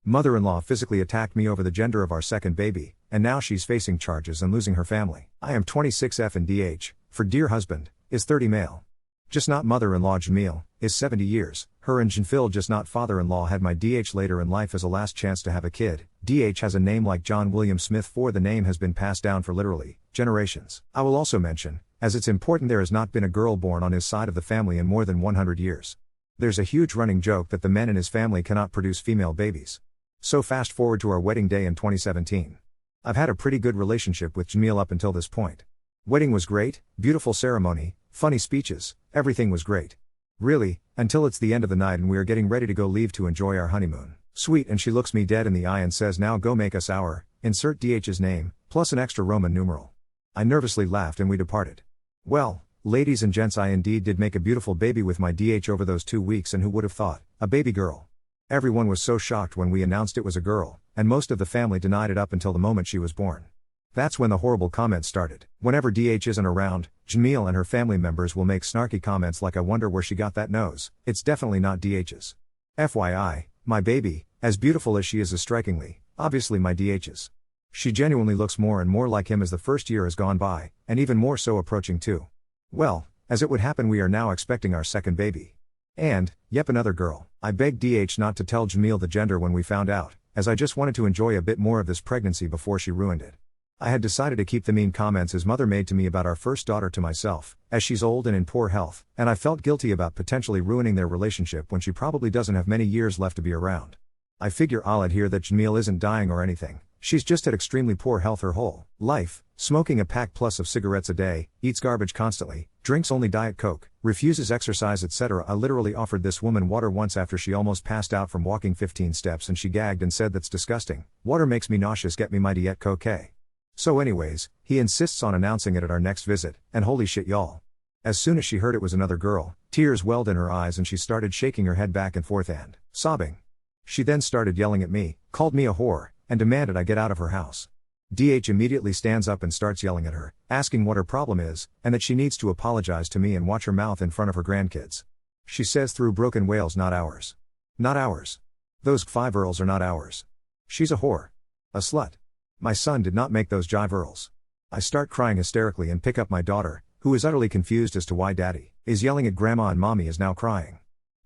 Mother-in-law physically attacked me over the gender of our second baby, and now she's facing charges and losing her family. I am 26 F and DH, for dear husband, is 30 male. Just not mother-in-law Jamil, is 70 years, her and Janfil just not father-in-law had my DH later in life as a last chance to have a kid. DH has a name like John William Smith for the name has been passed down for literally, generations. I will also mention, as it's important there has not been a girl born on his side of the family in more than 100 years. There's a huge running joke that the men in his family cannot produce female babies. So fast forward to our wedding day in 2017. I've had a pretty good relationship with Jamil up until this point. Wedding was great, beautiful ceremony, funny speeches, everything was great. Really, until it's the end of the night and we are getting ready to go leave to enjoy our honeymoon. Sweet, and she looks me dead in the eye and says now go make us our, insert DH's name, plus an extra Roman numeral. I nervously laughed and we departed. Well, ladies and gents, I indeed did make a beautiful baby with my DH over those 2 weeks, and who would have thought, a baby girl. Everyone was so shocked when we announced it was a girl, and most of the family denied it up until the moment she was born. That's when the horrible comments started. Whenever DH isn't around, Jamil and her family members will make snarky comments like I wonder where she got that nose, it's definitely not DH's. FYI, my baby, as beautiful as she is strikingly, obviously my DH's. She genuinely looks more and more like him as the first year has gone by, and even more so approaching 2. Well, as it would happen we are now expecting our second baby. And, yep, another girl. I begged DH not to tell Jamil the gender when we found out, as I just wanted to enjoy a bit more of this pregnancy before she ruined it. I had decided to keep the mean comments his mother made to me about our first daughter to myself, as she's old and in poor health, and I felt guilty about potentially ruining their relationship when she probably doesn't have many years left to be around. I figure I'll add here that Jamil isn't dying or anything, she's just had extremely poor health her whole life, smoking a pack plus of cigarettes a day, eats garbage constantly, drinks only Diet Coke, refuses exercise etc. I literally offered this woman water once after she almost passed out from walking 15 steps and she gagged and said that's disgusting, water makes me nauseous, get me my Diet Coke. So anyways, he insists on announcing it at our next visit, and holy shit y'all. As soon as she heard it was another girl, tears welled in her eyes and she started shaking her head back and forth and sobbing. She then started yelling at me, called me a whore, and demanded I get out of her house. DH immediately stands up and starts yelling at her, asking what her problem is, and that she needs to apologize to me and watch her mouth in front of her grandkids. She says through broken wails, not ours. Not ours. Those 5 earls are not ours. She's a whore. A slut. My son did not make those jive earls. I start crying hysterically and pick up my daughter, who is utterly confused as to why daddy is yelling at grandma and mommy is now crying.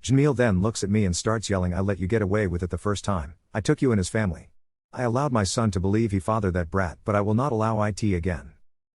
Jamil then looks at me and starts yelling, I let you get away with it the first time, I took you in his family. I allowed my son to believe he fathered that brat, but I will not allow it again.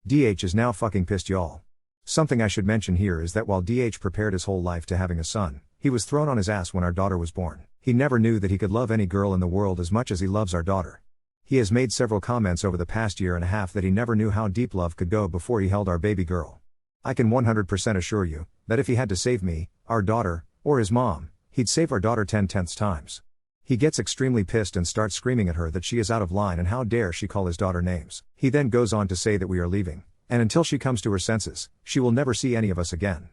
DH is now fucking pissed y'all. Something I should mention here is that while DH prepared his whole life to having a son, he was thrown on his ass when our daughter was born. He never knew that he could love any girl in the world as much as he loves our daughter. He has made several comments over the past year and a half that he never knew how deep love could go before he held our baby girl. I can 100% assure you, that if he had to save me, our daughter, or his mom, he'd save our daughter 10/10 times. He gets extremely pissed and starts screaming at her that she is out of line and how dare she call his daughter names. He then goes on to say that we are leaving, and until she comes to her senses, she will never see any of us again.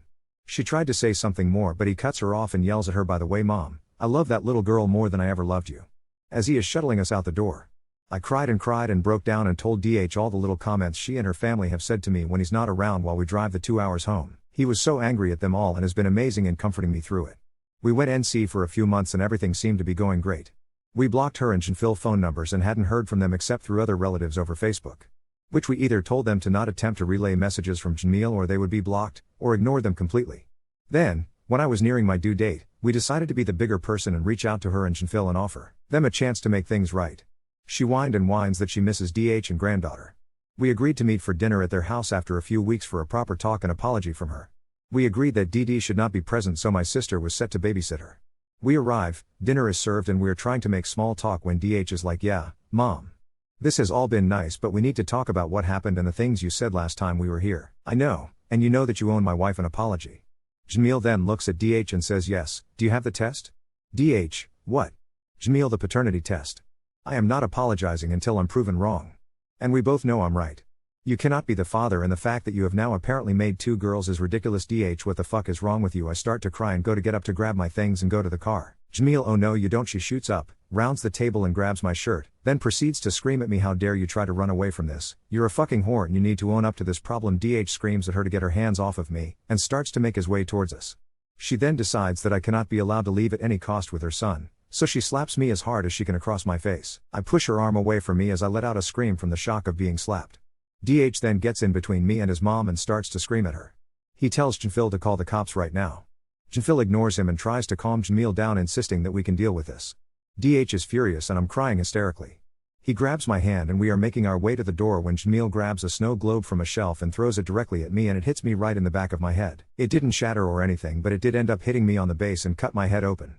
She tried to say something more but he cuts her off and yells at her, by the way mom, I love that little girl more than I ever loved you. As he is shuttling us out the door. I cried and broke down and told DH all the little comments she and her family have said to me when he's not around while we drive the 2 hours home. He was so angry at them all and has been amazing in comforting me through it. We went NC for a few months and everything seemed to be going great. We blocked her and Janfil phone numbers and hadn't heard from them except through other relatives over Facebook. Which we either told them to not attempt to relay messages from Jamil or they would be blocked, or ignore them completely. Then, when I was nearing my due date, we decided to be the bigger person and reach out to her and Janfil and offer them a chance to make things right. She whined and whines that she misses DH and granddaughter. We agreed to meet for dinner at their house after a few weeks for a proper talk and apology from her. We agreed that DD should not be present, so my sister was set to babysit her. We arrive, dinner is served and we are trying to make small talk when DH is like, yeah, mom. This has all been nice but we need to talk about what happened and the things you said last time we were here. I know, and you know that you owe my wife an apology. Jamil then looks at DH and says yes, do you have the test? DH, what? Jamil, the paternity test. I am not apologizing until I'm proven wrong. And we both know I'm right. You cannot be the father and the fact that you have now apparently made 2 girls is ridiculous. DH, what the fuck is wrong with you? I start to cry and go to get up to grab my things and go to the car. Jamil, oh no you don't. She shoots up, rounds the table and grabs my shirt, then proceeds to scream at me, how dare you try to run away from this, you're a fucking whore and you need to own up to this problem. DH screams at her to get her hands off of me, and starts to make his way towards us. She then decides that I cannot be allowed to leave at any cost with her son, So she slaps me as hard as she can across my face. I push her arm away from me as I let out a scream from the shock of being slapped. DH then gets in between me and his mom and starts to scream at her. He tells Janfil to call the cops right now. Janfil ignores him and tries to calm Jamil down, insisting that we can deal with this. DH is furious and I'm crying hysterically. He grabs my hand and we are making our way to the door when Jamil grabs a snow globe from a shelf and throws it directly at me, and it hits me right in the back of my head. It didn't shatter or anything, but it did end up hitting me on the base and cut my head open.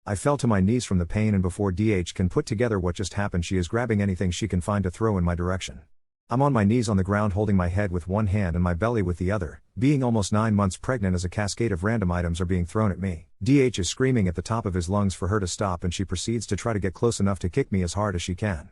I fell to my knees from the pain, and before DH can put together what just happened, she is grabbing anything she can find to throw in my direction. I'm on my knees on the ground holding my head with one hand and my belly with the other, being almost 9 months pregnant as a cascade of random items are being thrown at me. DH is screaming at the top of his lungs for her to stop, and she proceeds to try to get close enough to kick me as hard as she can.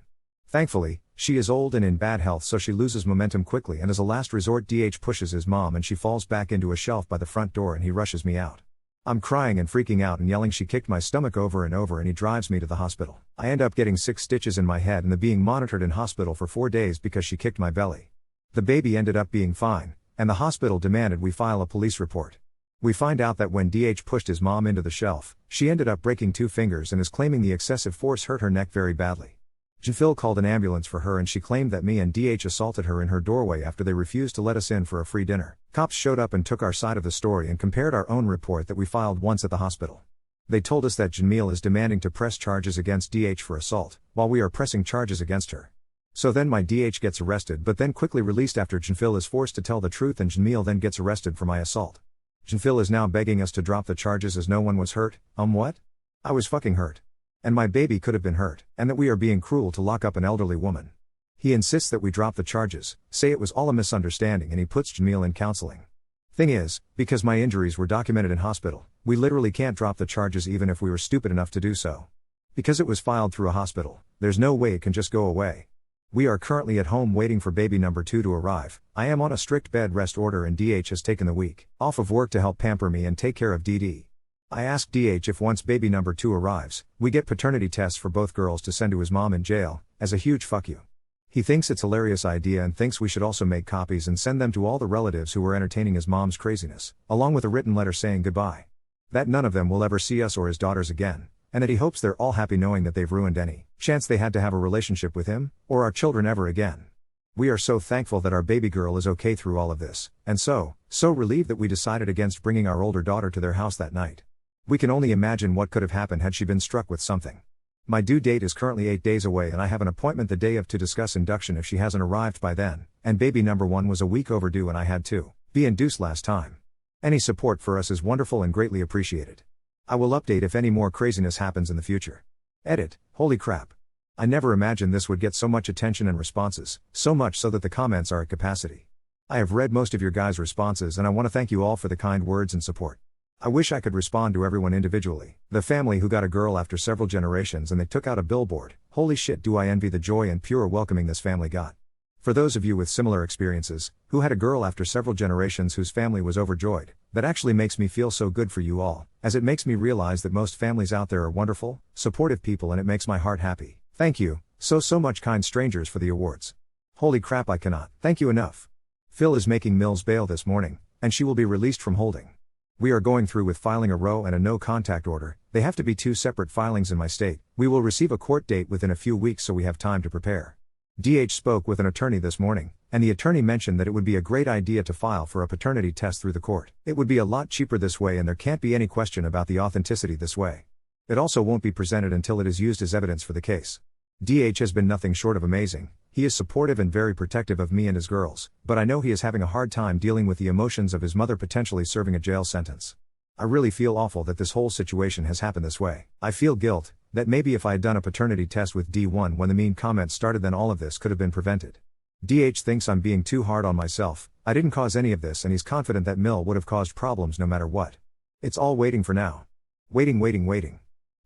Thankfully, she is old and in bad health, so she loses momentum quickly, and as a last resort DH pushes his mom and she falls back into a shelf by the front door and he rushes me out. I'm crying and freaking out and yelling. She kicked my stomach over and over and he drives me to the hospital. I end up getting 6 stitches in my head and being monitored in hospital for 4 days because she kicked my belly. The baby ended up being fine, and the hospital demanded we file a police report. We find out that when DH pushed his mom into the shelf, she ended up breaking 2 fingers and is claiming the excessive force hurt her neck very badly. Janfil called an ambulance for her and she claimed that me and DH assaulted her in her doorway after they refused to let us in for a free dinner. Cops showed up and took our side of the story and compared our own report that we filed once at the hospital. They told us that Jamil is demanding to press charges against DH for assault, while we are pressing charges against her. So then my DH gets arrested but then quickly released after Janfil is forced to tell the truth, and Jamil then gets arrested for my assault. Janfil is now begging us to drop the charges as no one was hurt. What? I was fucking hurt. And my baby could have been hurt, and that we are being cruel to lock up an elderly woman. He insists that we drop the charges, say it was all a misunderstanding, and he puts Jamil in counseling. Thing is, because my injuries were documented in hospital, we literally can't drop the charges even if we were stupid enough to do so. Because it was filed through a hospital, there's no way it can just go away. We are currently at home waiting for baby number 2 to arrive. I am on a strict bed rest order and DH has taken the week off of work to help pamper me and take care of DD. I asked DH if once baby number 2 arrives, we get paternity tests for both girls to send to his mom in jail, as a huge fuck you. He thinks it's a hilarious idea and thinks we should also make copies and send them to all the relatives who were entertaining his mom's craziness, along with a written letter saying goodbye. That none of them will ever see us or his daughters again, and that he hopes they're all happy knowing that they've ruined any chance they had to have a relationship with him, or our children ever again. We are so thankful that our baby girl is okay through all of this, and so relieved that we decided against bringing our older daughter to their house that night. We can only imagine what could have happened had she been struck with something. My due date is currently 8 days away and I have an appointment the day of to discuss induction if she hasn't arrived by then, and baby number 1 was a week overdue and I had to be induced last time. Any support for us is wonderful and greatly appreciated. I will update if any more craziness happens in the future. Edit. Holy crap. I never imagined this would get so much attention and responses, so much so that the comments are at capacity. I have read most of your guys' responses and I want to thank you all for the kind words and support. I wish I could respond to everyone individually. The family who got a girl after several generations and they took out a billboard. Holy shit, do I envy the joy and pure welcoming this family got. For those of you with similar experiences, who had a girl after several generations whose family was overjoyed, that actually makes me feel so good for you all, as it makes me realize that most families out there are wonderful, supportive people, and it makes my heart happy. Thank you, so much kind strangers for the awards. Holy crap, I cannot thank you enough. Phil is making Mills bail this morning, and she will be released from holding. We are going through with filing a row and a no contact order. They have to be 2 separate filings in my state. We will receive a court date within a few weeks so we have time to prepare. DH spoke with an attorney this morning, and the attorney mentioned that it would be a great idea to file for a paternity test through the court. It would be a lot cheaper this way and there can't be any question about the authenticity this way. It also won't be presented until it is used as evidence for the case. DH has been nothing short of amazing. He is supportive and very protective of me and his girls, but I know he is having a hard time dealing with the emotions of his mother potentially serving a jail sentence. I really feel awful that this whole situation has happened this way. I feel guilt, that maybe if I had done a paternity test with D1 when the mean comments started, then all of this could have been prevented. DH thinks I'm being too hard on myself. I didn't cause any of this and he's confident that Mill would have caused problems no matter what. It's all waiting for now. Waiting.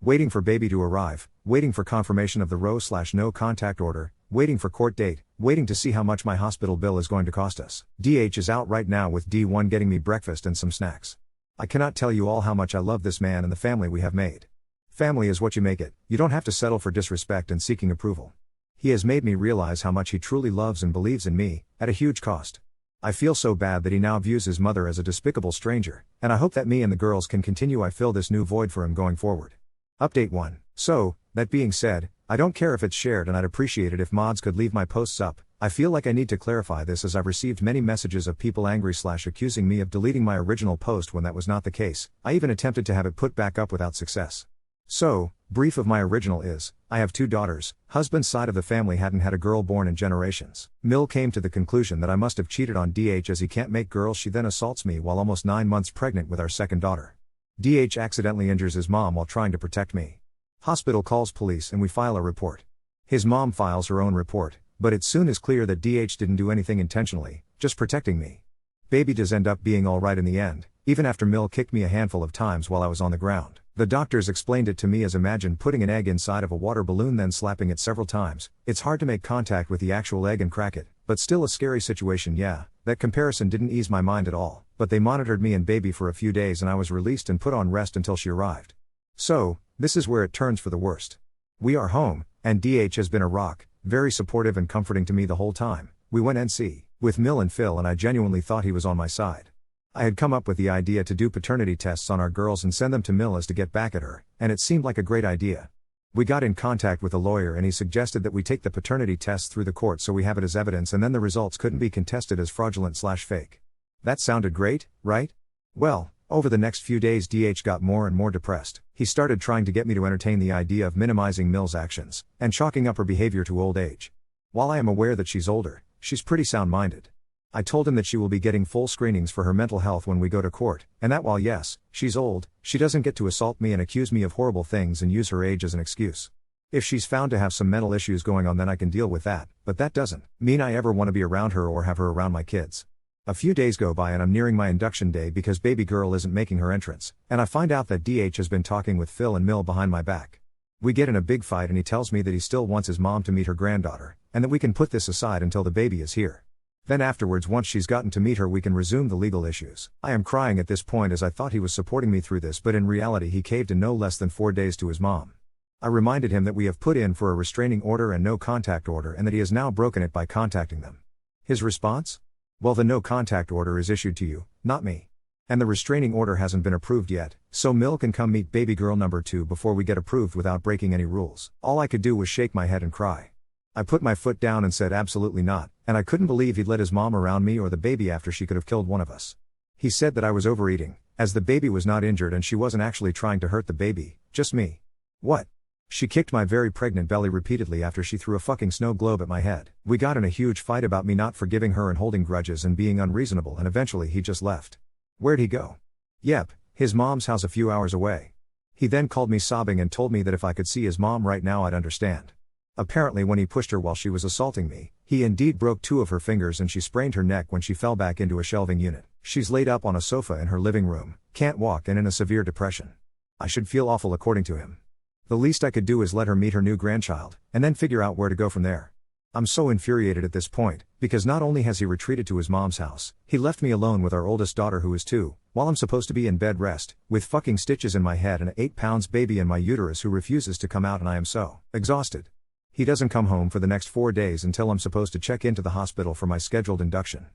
Waiting for baby to arrive, waiting for confirmation of the row/no contact order, waiting for court date, waiting to see how much my hospital bill is going to cost us. DH is out right now with D1 getting me breakfast and some snacks. I cannot tell you all how much I love this man and the family we have made. Family is what you make it. You don't have to settle for disrespect and seeking approval. He has made me realize how much he truly loves and believes in me, at a huge cost. I feel so bad that he now views his mother as a despicable stranger, and I hope that me and the girls can continue. I fill this new void for him going forward. Update 1. So, that being said, I don't care if it's shared and I'd appreciate it if mods could leave my posts up. I feel like I need to clarify this as I've received many messages of people angry / accusing me of deleting my original post when that was not the case. I even attempted to have it put back up without success. So, brief of my original is, I have 2 daughters, husband's side of the family hadn't had a girl born in generations. Mill came to the conclusion that I must have cheated on DH as he can't make girls. She then assaults me while almost 9 months pregnant with our second daughter. DH accidentally injures his mom while trying to protect me. Hospital calls police and we file a report. His mom files her own report, but it soon is clear that DH didn't do anything intentionally, just protecting me. Baby does end up being alright in the end, even after Mill kicked me a handful of times while I was on the ground. The doctors explained it to me as imagine putting an egg inside of a water balloon then slapping it several times. It's hard to make contact with the actual egg and crack it, but still a scary situation. Yeah, that comparison didn't ease my mind at all, but they monitored me and baby for a few days and I was released and put on rest until she arrived. So, this is where it turns for the worst. We are home, and DH has been a rock, very supportive and comforting to me the whole time. We went NC with Mill and Phil and I genuinely thought he was on my side. I had come up with the idea to do paternity tests on our girls and send them to Mill as to get back at her, and it seemed like a great idea. We got in contact with a lawyer and he suggested that we take the paternity tests through the court so we have it as evidence and then the results couldn't be contested as fraudulent / fake. That sounded great, right? Well, over the next few days DH got more and more depressed. He started trying to get me to entertain the idea of minimizing Mill's actions, and chalking up her behavior to old age. While I am aware that she's older, she's pretty sound-minded. I told him that she will be getting full screenings for her mental health when we go to court, and that while yes, she's old, she doesn't get to assault me and accuse me of horrible things and use her age as an excuse. If she's found to have some mental issues going on then I can deal with that, but that doesn't mean I ever want to be around her or have her around my kids. A few days go by and I'm nearing my induction day because baby girl isn't making her entrance, and I find out that DH has been talking with Phil and Mill behind my back. We get in a big fight and he tells me that he still wants his mom to meet her granddaughter, and that we can put this aside until the baby is here. Then afterwards once she's gotten to meet her we can resume the legal issues. I am crying at this point as I thought he was supporting me through this but in reality he caved in no less than 4 days to his mom. I reminded him that we have put in for a restraining order and no contact order and that he has now broken it by contacting them. His response? Well, the no contact order is issued to you, not me. And the restraining order hasn't been approved yet, so Mill can come meet baby girl number 2 before we get approved without breaking any rules. All I could do was shake my head and cry. I put my foot down and said absolutely not, and I couldn't believe he'd let his mom around me or the baby after she could have killed one of us. He said that I was overeating, as the baby was not injured and she wasn't actually trying to hurt the baby, just me. What? She kicked my very pregnant belly repeatedly after she threw a fucking snow globe at my head. We got in a huge fight about me not forgiving her and holding grudges and being unreasonable and eventually he just left. Where'd he go? Yep, his mom's house a few hours away. He then called me sobbing and told me that if I could see his mom right now I'd understand. Apparently when he pushed her while she was assaulting me, he indeed broke 2 of her fingers and she sprained her neck when she fell back into a shelving unit. She's laid up on a sofa in her living room, can't walk and in a severe depression. I should feel awful according to him. The least I could do is let her meet her new grandchild, and then figure out where to go from there. I'm so infuriated at this point, because not only has he retreated to his mom's house, he left me alone with our oldest daughter who is 2, while I'm supposed to be in bed rest, with fucking stitches in my head and an 8 pounds baby in my uterus who refuses to come out and I am so exhausted. He doesn't come home for the next 4 days until I'm supposed to check into the hospital for my scheduled induction.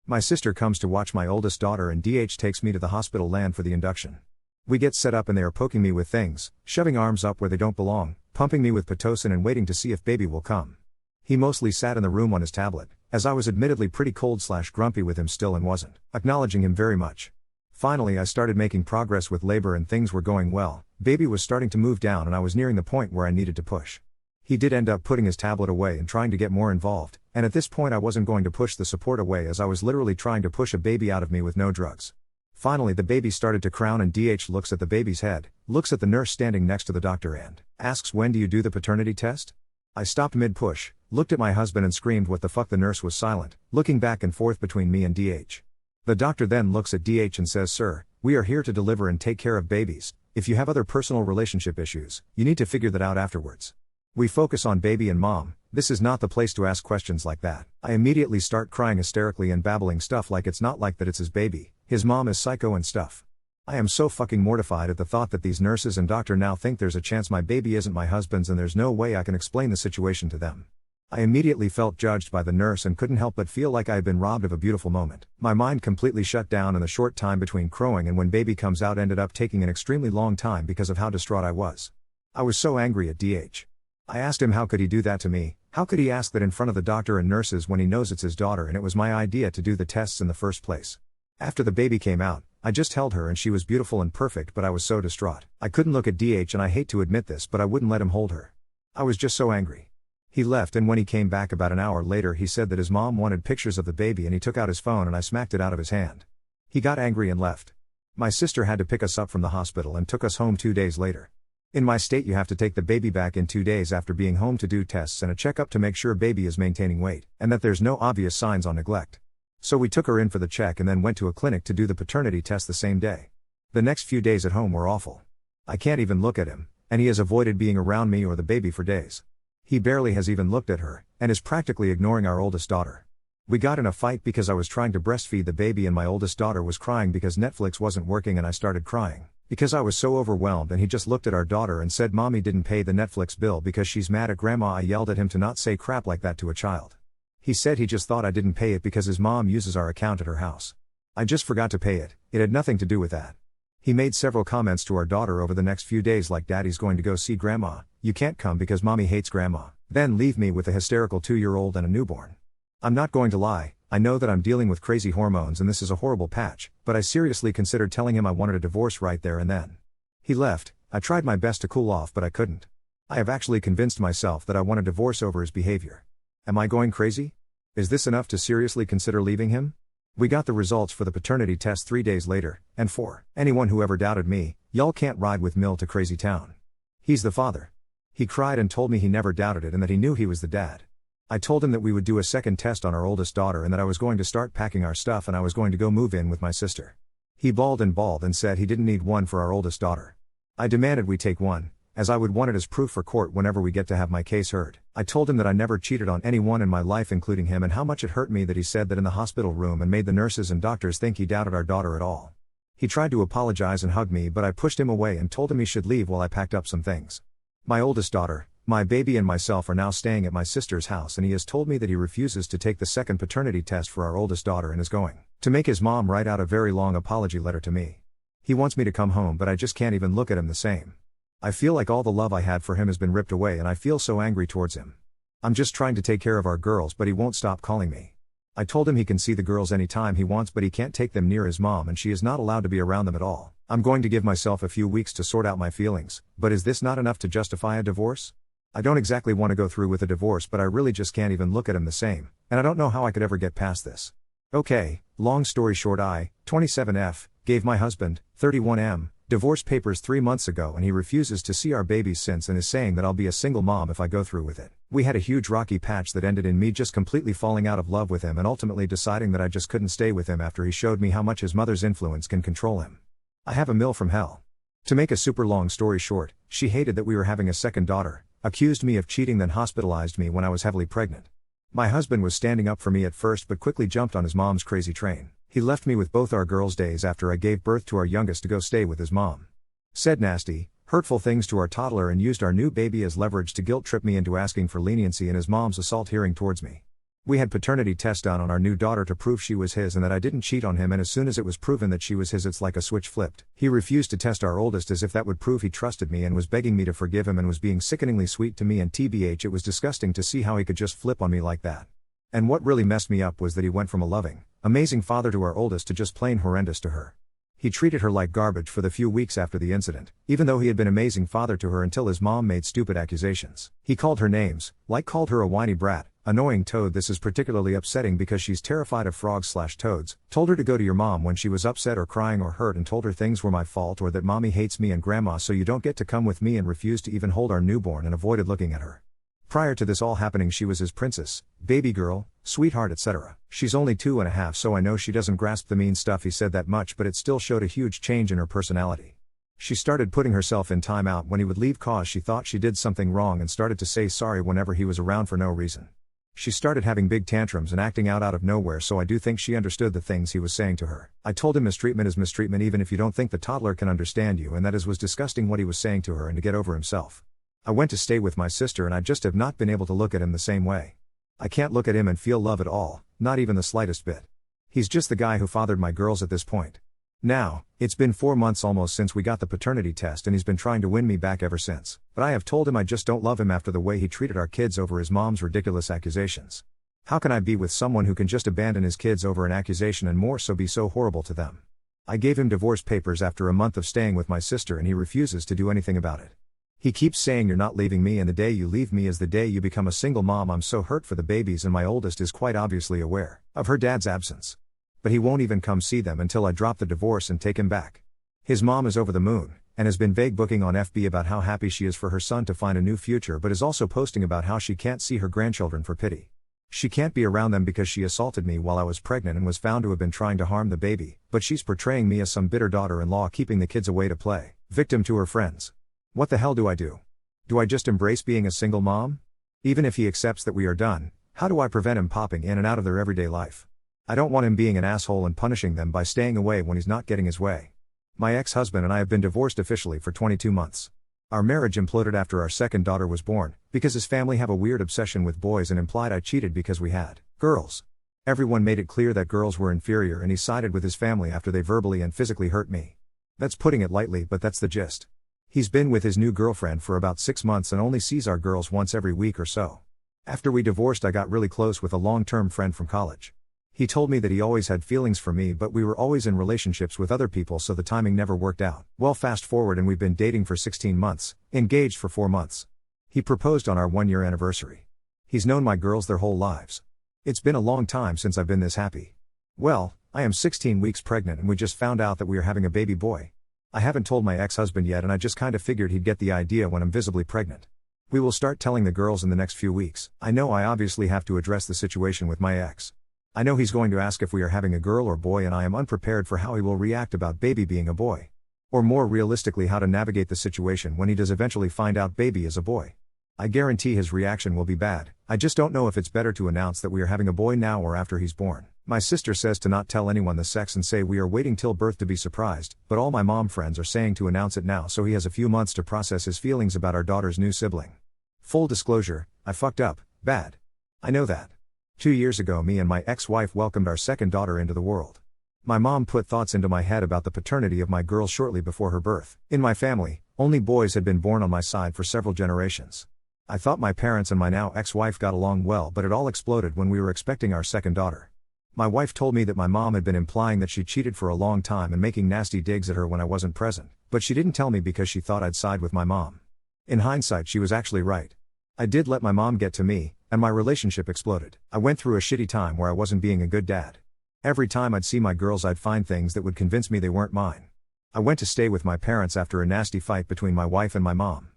My sister comes to watch my oldest daughter and DH takes me to the hospital land for the induction. We get set up and they are poking me with things, shoving arms up where they don't belong, pumping me with Pitocin and waiting to see if baby will come. He mostly sat in the room on his tablet, as I was admittedly pretty cold / grumpy with him still and wasn't acknowledging him very much. Finally I started making progress with labor and things were going well, baby was starting to move down and I was nearing the point where I needed to push. He did end up putting his tablet away and trying to get more involved, and at this point I wasn't going to push the support away as I was literally trying to push a baby out of me with no drugs. Finally the baby started to crown and DH looks at the baby's head, looks at the nurse standing next to the doctor and asks when do you do the paternity test? I stopped mid-push, looked at my husband and screamed what the fuck. The nurse was silent, looking back and forth between me and DH. The doctor then looks at DH and says, "Sir, we are here to deliver and take care of babies. If you have other personal relationship issues, you need to figure that out afterwards. We focus on baby and mom, this is not the place to ask questions like that." I immediately start crying hysterically and babbling stuff like it's not like that it's his baby, his mom is psycho and stuff. I am so fucking mortified at the thought that these nurses and doctor now think there's a chance my baby isn't my husband's and there's no way I can explain the situation to them. I immediately felt judged by the nurse and couldn't help but feel like I had been robbed of a beautiful moment. My mind completely shut down and the short time between crowing and when baby comes out ended up taking an extremely long time because of how distraught I was. I was so angry at DH. I asked him how could he do that to me, how could he ask that in front of the doctor and nurses when he knows it's his daughter and it was my idea to do the tests in the first place. After the baby came out, I just held her and she was beautiful and perfect, but I was so distraught. I couldn't look at DH, and I hate to admit this, but I wouldn't let him hold her. I was just so angry. He left, and when he came back about an hour later he said that his mom wanted pictures of the baby and he took out his phone and I smacked it out of his hand. He got angry and left. My sister had to pick us up from the hospital and took us home 2 days later. In my state you have to take the baby back in 2 days after being home to do tests and a checkup to make sure baby is maintaining weight, and that there's no obvious signs on neglect. So we took her in for the check and then went to a clinic to do the paternity test the same day. The next few days at home were awful. I can't even look at him, and he has avoided being around me or the baby for days. He barely has even looked at her, and is practically ignoring our oldest daughter. We got in a fight because I was trying to breastfeed the baby and my oldest daughter was crying because Netflix wasn't working, and I started crying because I was so overwhelmed, and he just looked at our daughter and said mommy didn't pay the Netflix bill because she's mad at grandma. I yelled at him to not say crap like that to a child. He said he just thought I didn't pay it because his mom uses our account at her house. I just forgot to pay it, it had nothing to do with that. He made several comments to our daughter over the next few days like daddy's going to go see grandma, you can't come because mommy hates grandma, then leave me with a hysterical 2-year-old and a newborn. I'm not going to lie, I know that I'm dealing with crazy hormones and this is a horrible patch, but I seriously considered telling him I wanted a divorce right there and then. He left. I tried my best to cool off but I couldn't. I have actually convinced myself that I want a divorce over his behavior. Am I going crazy? Is this enough to seriously consider leaving him? We got the results for the paternity test 3 days later, and for anyone who ever doubted me, y'all can't ride with Mill to crazy town. He's the father. He cried and told me he never doubted it and that he knew he was the dad. I told him that we would do a second test on our oldest daughter and that I was going to start packing our stuff and I was going to go move in with my sister. He bawled and said he didn't need one for our oldest daughter. I demanded we take one, as I would want it as proof for court whenever we get to have my case heard. I told him that I never cheated on anyone in my life including him, and how much it hurt me that he said that in the hospital room and made the nurses and doctors think he doubted our daughter at all. He tried to apologize and hug me but I pushed him away and told him he should leave while I packed up some things. My oldest daughter, my baby and myself are now staying at my sister's house, and he has told me that he refuses to take the second paternity test for our oldest daughter and is going to make his mom write out a very long apology letter to me. He wants me to come home but I just can't even look at him the same. I feel like all the love I had for him has been ripped away and I feel so angry towards him. I'm just trying to take care of our girls but he won't stop calling me. I told him he can see the girls anytime he wants but he can't take them near his mom and she is not allowed to be around them at all. I'm going to give myself a few weeks to sort out my feelings, but is this not enough to justify a divorce? I don't exactly want to go through with a divorce but I really just can't even look at him the same, and I don't know how I could ever get past this. Okay, long story short, I, 27F, gave my husband, 31M, divorce papers 3 months ago and he refuses to see our babies since and is saying that I'll be a single mom if I go through with it. We had a huge rocky patch that ended in me just completely falling out of love with him and ultimately deciding that I just couldn't stay with him after he showed me how much his mother's influence can control him. I have a mill from hell. To make a super long story short, she hated that we were having a second daughter, accused me of cheating, then hospitalized me when I was heavily pregnant. My husband was standing up for me at first but quickly jumped on his mom's crazy train. He left me with both our girls days after I gave birth to our youngest to go stay with his mom. Said nasty, hurtful things to our toddler and used our new baby as leverage to guilt trip me into asking for leniency in his mom's assault hearing towards me. We had paternity test done on our new daughter to prove she was his and that I didn't cheat on him, and as soon as it was proven that she was his, it's like a switch flipped. He refused to test our oldest as if that would prove he trusted me and was begging me to forgive him and was being sickeningly sweet to me, and TBH it was disgusting to see how he could just flip on me like that. And what really messed me up was that he went from a loving, amazing father to our oldest to just plain horrendous to her. He treated her like garbage for the few weeks after the incident, even though he had been amazing father to her until his mom made stupid accusations. He called her names, like called her a whiny brat, annoying toad. This is particularly upsetting because she's terrified of frogs/toads, told her to go to your mom when she was upset or crying or hurt, and told her things were my fault or that mommy hates me and grandma so you don't get to come with me, and refused to even hold our newborn and avoided looking at her. Prior to this all happening she was his princess, baby girl, sweetheart, etc. She's only 2.5, so I know she doesn't grasp the mean stuff he said that much, but it still showed a huge change in her personality. She started putting herself in timeout when he would leave cause she thought she did something wrong, and started to say sorry whenever he was around for no reason. She started having big tantrums and acting out of nowhere, so I do think she understood the things he was saying to her. I told him mistreatment is mistreatment even if you don't think the toddler can understand you, and that was disgusting what he was saying to her, and to get over himself. I went to stay with my sister and I just have not been able to look at him the same way. I can't look at him and feel love at all, not even the slightest bit. He's just the guy who fathered my girls at this point. Now, it's been 4 months almost since we got the paternity test and he's been trying to win me back ever since. But I have told him I just don't love him after the way he treated our kids over his mom's ridiculous accusations. How can I be with someone who can just abandon his kids over an accusation and more so be so horrible to them? I gave him divorce papers after a month of staying with my sister and he refuses to do anything about it. He keeps saying you're not leaving me and the day you leave me is the day you become a single mom. I'm so hurt for the babies and my oldest is quite obviously aware of her dad's absence. But he won't even come see them until I drop the divorce and take him back. His mom is over the moon, and has been vague booking on FB about how happy she is for her son to find a new future but is also posting about how she can't see her grandchildren for pity. She can't be around them because she assaulted me while I was pregnant and was found to have been trying to harm the baby, but she's portraying me as some bitter daughter-in-law keeping the kids away to play victim to her friends. What the hell do I do? Do I just embrace being a single mom? Even if he accepts that we are done, how do I prevent him popping in and out of their everyday life? I don't want him being an asshole and punishing them by staying away when he's not getting his way. My ex-husband and I have been divorced officially for 22 months. Our marriage imploded after our second daughter was born, because his family have a weird obsession with boys and implied I cheated because we had girls. Everyone made it clear that girls were inferior and he sided with his family after they verbally and physically hurt me. That's putting it lightly, but that's the gist. He's been with his new girlfriend for about 6 months and only sees our girls once every week or so. After we divorced, I got really close with a long-term friend from college. He told me that he always had feelings for me, but we were always in relationships with other people, so the timing never worked out. Well, fast forward and we've been dating for 16 months, engaged for 4 months. He proposed on our 1-year anniversary. He's known my girls their whole lives. It's been a long time since I've been this happy. Well, I am 16 weeks pregnant and we just found out that we are having a baby boy. I haven't told my ex-husband yet and I just kinda figured he'd get the idea when I'm visibly pregnant. We will start telling the girls in the next few weeks. I know I obviously have to address the situation with my ex. I know he's going to ask if we are having a girl or boy and I am unprepared for how he will react about baby being a boy. Or more realistically, how to navigate the situation when he does eventually find out baby is a boy. I guarantee his reaction will be bad. I just don't know if it's better to announce that we are having a boy now or after he's born. My sister says to not tell anyone the sex and say we are waiting till birth to be surprised, but all my mom friends are saying to announce it now so he has a few months to process his feelings about our daughter's new sibling. Full disclosure, I fucked up, bad. I know that. 2 years ago, me and my ex-wife welcomed our second daughter into the world. My mom put thoughts into my head about the paternity of my girls shortly before her birth. In my family, only boys had been born on my side for several generations. I thought my parents and my now ex-wife got along well, but it all exploded when we were expecting our second daughter. My wife told me that my mom had been implying that she cheated for a long time and making nasty digs at her when I wasn't present, but she didn't tell me because she thought I'd side with my mom. In hindsight, she was actually right. I did let my mom get to me, and my relationship exploded. I went through a shitty time where I wasn't being a good dad. Every time I'd see my girls, I'd find things that would convince me they weren't mine. I went to stay with my parents after a nasty fight between my wife and my mom.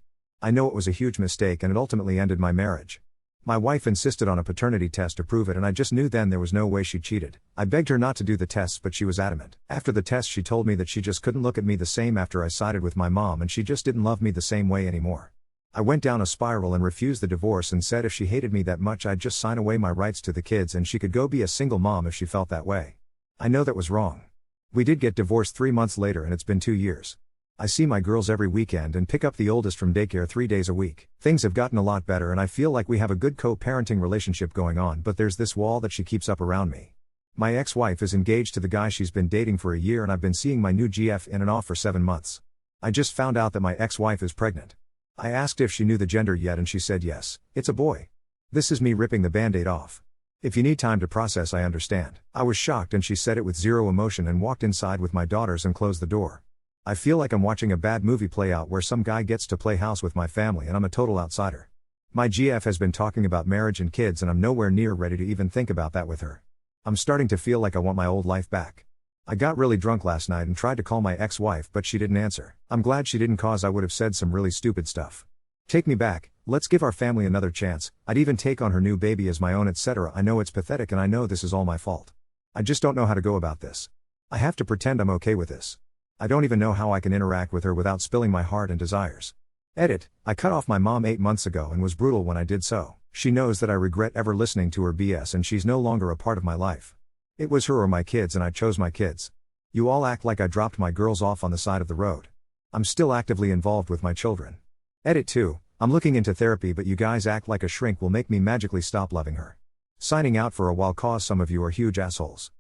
I know it was a huge mistake and it ultimately ended my marriage. My wife insisted on a paternity test to prove it and I just knew then there was no way she cheated. I begged her not to do the tests but she was adamant. After the test she told me that she just couldn't look at me the same after I sided with my mom and she just didn't love me the same way anymore. I went down a spiral and refused the divorce and said if she hated me that much I'd just sign away my rights to the kids and she could go be a single mom if she felt that way. I know that was wrong. We did get divorced 3 months later and it's been 2 years. I see my girls every weekend and pick up the oldest from daycare 3 days a week. Things have gotten a lot better and I feel like we have a good co-parenting relationship going on, but there's this wall that she keeps up around me. My ex-wife is engaged to the guy she's been dating for a year and I've been seeing my new GF in and off for 7 months. I just found out that my ex-wife is pregnant. I asked if she knew the gender yet and she said yes, it's a boy. This is me ripping the band-aid off. If you need time to process, I understand. I was shocked and she said it with zero emotion and walked inside with my daughters and closed the door. I feel like I'm watching a bad movie play out where some guy gets to play house with my family and I'm a total outsider. My GF has been talking about marriage and kids and I'm nowhere near ready to even think about that with her. I'm starting to feel like I want my old life back. I got really drunk last night and tried to call my ex-wife but she didn't answer. I'm glad she didn't, cause I would have said some really stupid stuff. Take me back, let's give our family another chance, I'd even take on her new baby as my own, etc. I know it's pathetic and I know this is all my fault. I just don't know how to go about this. I have to pretend I'm okay with this. I don't even know how I can interact with her without spilling my heart and desires. Edit, I cut off my mom 8 months ago and was brutal when I did so. She knows that I regret ever listening to her BS and she's no longer a part of my life. It was her or my kids and I chose my kids. You all act like I dropped my girls off on the side of the road. I'm still actively involved with my children. Edit 2, I'm looking into therapy but you guys act like a shrink will make me magically stop loving her. Signing out for a while cause some of you are huge assholes.